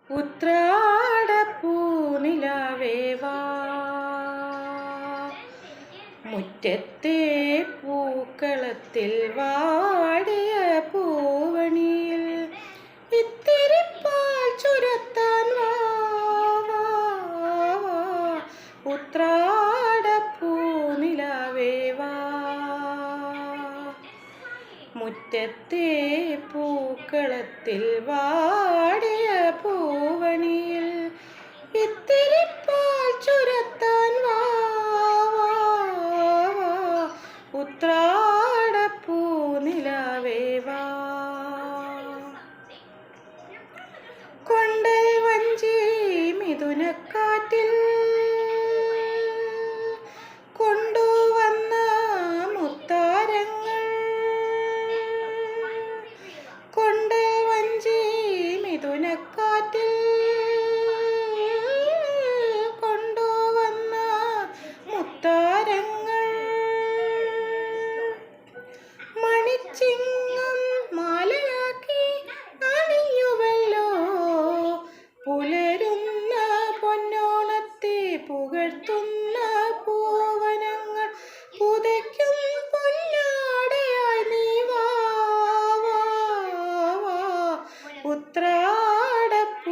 ഉത്രാടപ്പൂനിലാവേ വാ, മുറ്റത്തെ പൂക്കളത്തിൽ വാടിയ പൂവണിയിൽ ഇത്തിരി പാൽ ചുരത്താൻ വാ, ഉത്രാടപ്പൂനിലാവേ വാ, മുറ്റത്തെ പൂക്കളത്തിൽ വാടിയ പൂവണിയിൽ ഇത്തിരി പാൽ ചുരത്താൻ വാ, ഉത്രാടപ്പൂനിലാവേ വാ. കൊണ്ടൽ വഞ്ചി മിഥുനക്കാറ്റിൽ കൊണ്ടുവന്ന മുത്താരങ്ങൾ, കൊണ്ടൽ വഞ്ചി മിഥുനക്കാറ്റിൽ കൊണ്ടുവന്ന മുത്താരങ്ങൾ, മണിച്ചിങ്ങം മാലയാക്കി അണിഞ്ഞുവല്ലോ, പുലരുന്ന പൊന്നോണത്തെ പുകഴ്ത്തുന്ന പൂവനങ്ങൾ പുതയ്ക്കും പൊന്നാടയായി നീ വാ,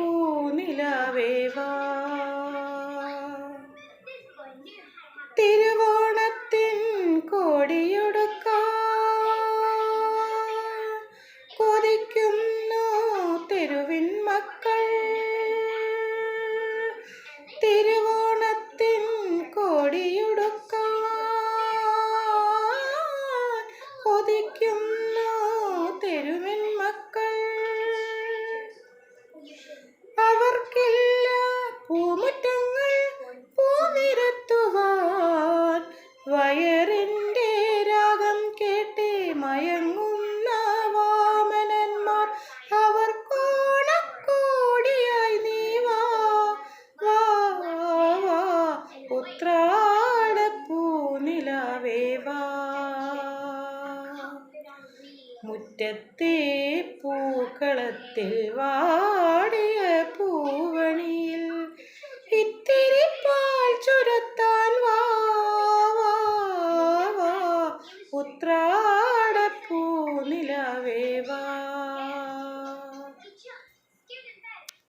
ഉത്രാടപ്പൂനിലാവേ വാ. തിരുവോണത്തിൻ കോടിയൊടുക്കാൻ കൊതിക്കുന്നു തെരുവിൻ മക്കൾ, തിരുവോണത്തിൻ കോടിയൊടുക്കാൻ കൊതിക്കുന്നു തെരുവിൻ മക്കൾ. അവർക്കില്ല പൂമുറ്റങ്ങൾ പൂനിരത്തുവാൻ, വയറിൻ്റെ രാഗം കേട്ടേ മയങ്ങുന്ന വാമനന്മാർ അവർക്കോണക്കോടിയായി നീ വാ, ഉത്രാടപ്പൂനിലാവേ വാ. മുറ്റത്തെ പൂക്കളത്തിൽ വാടിയ പൂവണിയിൽ ഇത്തിരി